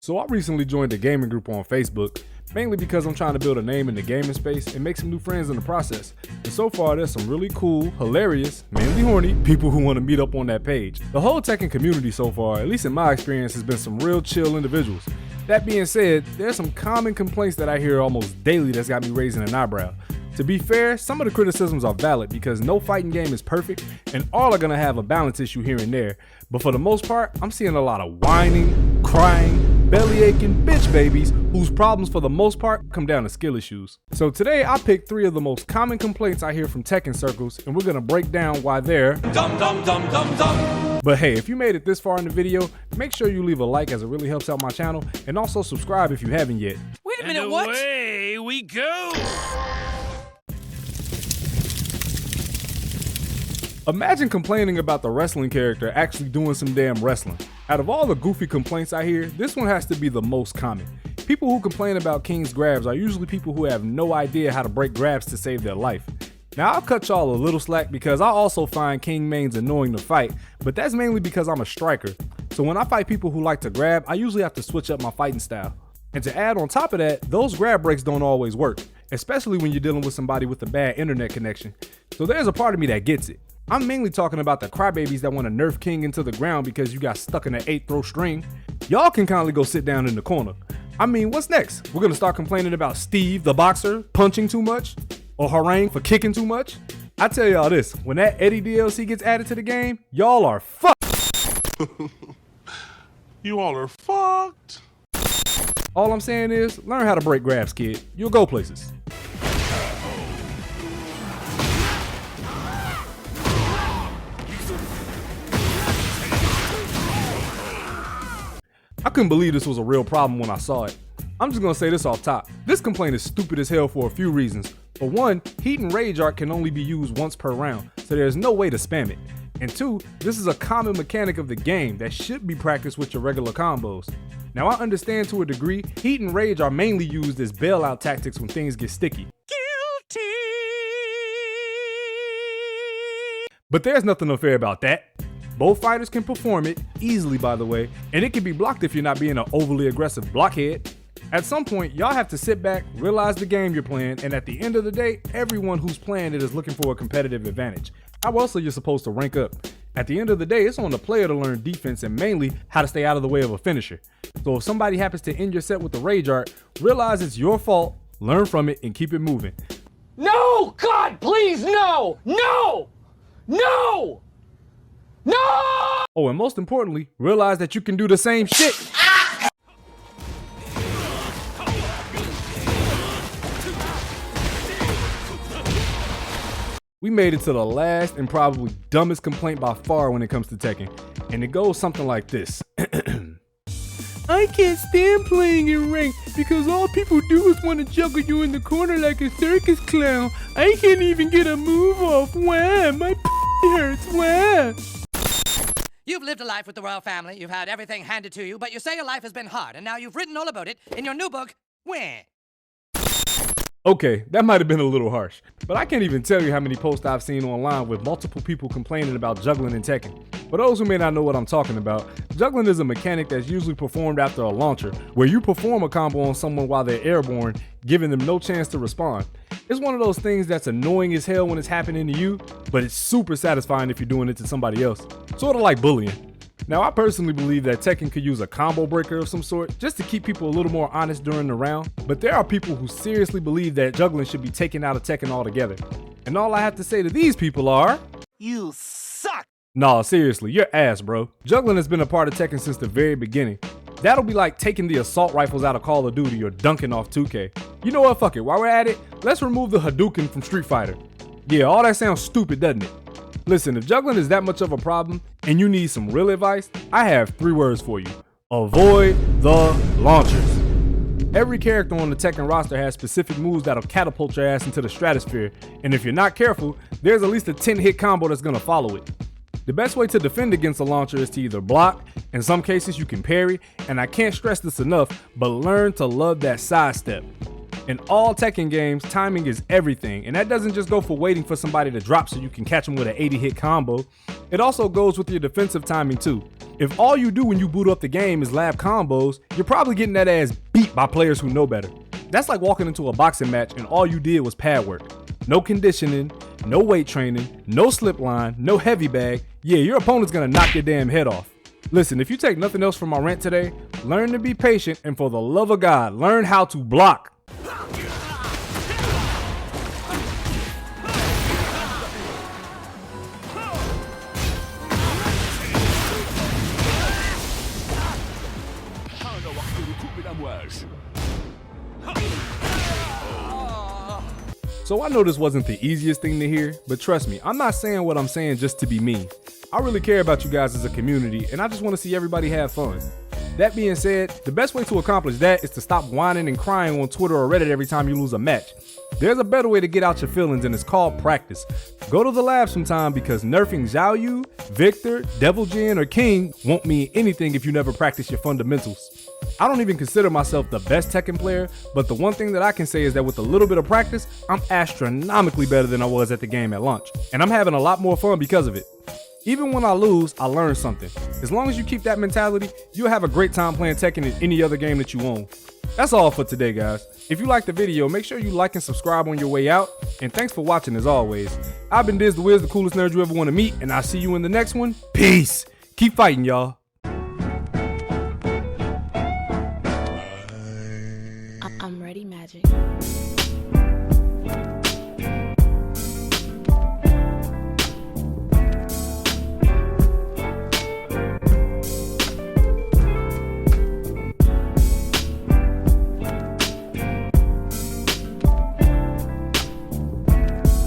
So I recently joined a gaming group on Facebook, mainly because I'm trying to build a name in the gaming space and make some new friends in the process. And so far there's some really cool, hilarious, mainly horny people who want to meet up on that page. The whole Tekken community so far, at least in my experience, has been some real chill individuals. That being said, there's some common complaints that I hear almost daily that's got me raising an eyebrow. To be fair, some of the criticisms are valid because no fighting game is perfect and all are gonna have a balance issue here and there. But for the most part, I'm seeing a lot of whining, crying, belly aching bitch babies whose problems for the most part come down to skill issues. So today I picked 3 of the most common complaints I hear from Tekken circles and we're gonna break down why they're dumb. But hey, if you made it this far in the video, make sure you leave a like as it really helps out my channel, and also subscribe if you haven't yet. Wait a minute, what? Away we go! Imagine complaining about the wrestling character actually doing some damn wrestling. Out of all the goofy complaints I hear, this one has to be the most common. People who complain about King's grabs are usually people who have no idea how to break grabs to save their life. Now I'll cut y'all a little slack because I also find King mains annoying to fight, but that's mainly because I'm a striker. So when I fight people who like to grab, I usually have to switch up my fighting style. And to add on top of that, those grab breaks don't always work, especially when you're dealing with somebody with a bad internet connection. So there's a part of me that gets it. I'm mainly talking about the crybabies that want to nerf King into the ground because you got stuck in an 8th throw string. Y'all can kindly go sit down in the corner. I mean, what's next? We're gonna start complaining about Steve the boxer punching too much? Or Harang for kicking too much? I tell y'all this, when that Eddie DLC gets added to the game, y'all are fucked. You all are fucked. All I'm saying is, learn how to break grabs, kid. You'll go places. I couldn't believe this was a real problem when I saw it. I'm just gonna say this off top. This complaint is stupid as hell for a few reasons. For one, Heat and Rage Art can only be used once per round, so there's no way to spam it. And 2, this is a common mechanic of the game that should be practiced with your regular combos. Now I understand to a degree, Heat and Rage are mainly used as bailout tactics when things get sticky. Guilty! But there's nothing unfair about that. Both fighters can perform it, easily by the way, and it can be blocked if you're not being an overly aggressive blockhead. At some point, y'all have to sit back, realize the game you're playing, and at the end of the day, everyone who's playing it is looking for a competitive advantage. How else are you supposed to rank up? At the end of the day, it's on the player to learn defense and mainly how to stay out of the way of a finisher. So if somebody happens to end your set with the Rage Art, realize it's your fault, learn from it, and keep it moving. No! God, please, no! No! No! No! Oh, and most importantly, realize that you can do the same shit. We made it to the last and probably dumbest complaint by far when it comes to Tekken, and it goes something like this. I can't stand playing in ranked because all people do is want to juggle you in the corner like a circus clown. I can't even get a move off. Wah, my hurts. Wah. You've lived a life with the royal family, you've had everything handed to you, but you say your life has been hard, and now you've written all about it in your new book, Wah. Okay, that might have been a little harsh, but I can't even tell you how many posts I've seen online with multiple people complaining about juggling in Tekken. For those who may not know what I'm talking about, juggling is a mechanic that's usually performed after a launcher, where you perform a combo on someone while they're airborne, giving them no chance to respond. It's one of those things that's annoying as hell when it's happening to you, but it's super satisfying if you're doing it to somebody else. Sort of like bullying. Now I personally believe that Tekken could use a combo breaker of some sort just to keep people a little more honest during the round, but there are people who seriously believe that juggling should be taken out of Tekken altogether. And all I have to say to these people are, You suck! nah, seriously, you're ass, bro. Juggling has been a part of Tekken since the very beginning. That'll be like taking the assault rifles out of Call of Duty or dunking off 2K. You know what, fuck it, while we're at it, let's remove the Hadouken from Street Fighter. Yeah, all that sounds stupid, doesn't it? Listen, if juggling is that much of a problem and you need some real advice, I have 3 words for you. Avoid the launchers. Every character on the Tekken roster has specific moves that'll catapult your ass into the stratosphere, and if you're not careful, there's at least a 10-hit combo that's gonna follow it. The best way to defend against a launcher is to either block, in some cases you can parry, and I can't stress this enough, but learn to love that sidestep. In all Tekken games, timing is everything, and that doesn't just go for waiting for somebody to drop so you can catch them with an 80-hit combo. It also goes with your defensive timing too. If all you do when you boot up the game is lab combos, you're probably getting that ass beat by players who know better. That's like walking into a boxing match and all you did was pad work. No conditioning, no weight training, no slip line, no heavy bag. Yeah, your opponent's gonna knock your damn head off. Listen, if you take nothing else from my rant today, learn to be patient and for the love of God, learn how to block. So I know this wasn't the easiest thing to hear, but trust me, I'm not saying what I'm saying just to be mean. I really care about you guys as a community, and I just want to see everybody have fun. That being said, the best way to accomplish that is to stop whining and crying on Twitter or Reddit every time you lose a match. There's a better way to get out your feelings, and it's called practice. Go to the lab sometime because nerfing Zhao Yu, Victor, Devil Jin, or King won't mean anything if you never practice your fundamentals. I don't even consider myself the best Tekken player, but the one thing that I can say is that with a little bit of practice, I'm astronomically better than I was at the game at launch, and I'm having a lot more fun because of it. Even when I lose, I learn something. As long as you keep that mentality, you'll have a great time playing Tekken in any other game that you own. That's all for today, guys. If you liked the video, make sure you like and subscribe on your way out, and thanks for watching as always. I've been Diz the Wiz, the coolest nerd you ever want to meet, and I'll see you in the next one. Peace! Keep fighting, y'all. I'm ready, Magic.